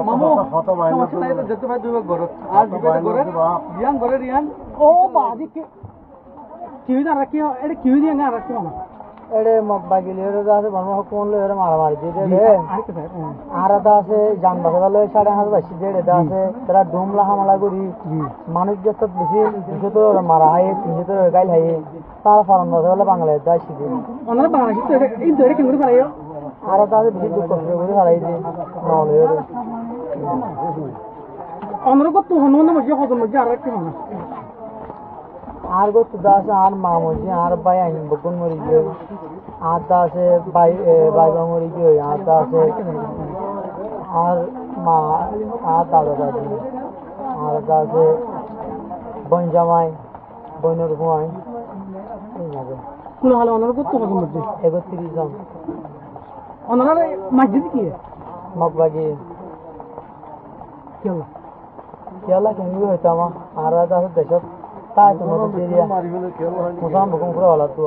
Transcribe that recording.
মামু সমস্যা নাই তো যেতে পারে দুই ঘরত আর দুই ঘরে রিয়ান ঘরে রিয়ান ও বাদি কি হইছে আর কি এটা কি হইছে না আর কি মামা এড়ে মগবাগিলি এর আছে বর্ম কোন লো এর মারামারি দিতে রে আর দা আছে জান বাজার লো 5.5 বাইছি দেড়ে দা আছে তারা ডুমলা হামলা করি মানুষ যত বেশি 200 তো মারা হয় 300 তো গাইল হয় তার ফরন বাজার বাংলাদেশ দা শিখে ওনারা বাংলাদেশ তো এই ধরে কি করে পারাইও আর দা আছে বেশি দুঃখ করে হারাই দি নলে এর আমরা কত হনুমান মধ্যে কত মধ্যে আর কি মামা আর গো তো দা আছে আর মা মজি আর ভাই আইন বকুন মরি গিয়ে আর দা আছে ভাই ভাই মরি গিয়ে আর দা আছে আর মা আর দাদা দাদি আর দা আছে বোন জামাই বোনের হুয়াই এই লাগে কোন হলো ওনারা কত কত মধ্যে 31 জন ওনারা মসজিদ কি মগবাগি কি হলো কেলা কেন হইতাম আর দা আছে দেশত তাই তো নতুন এরিয়া মুসলমান বকুন করে হলা তো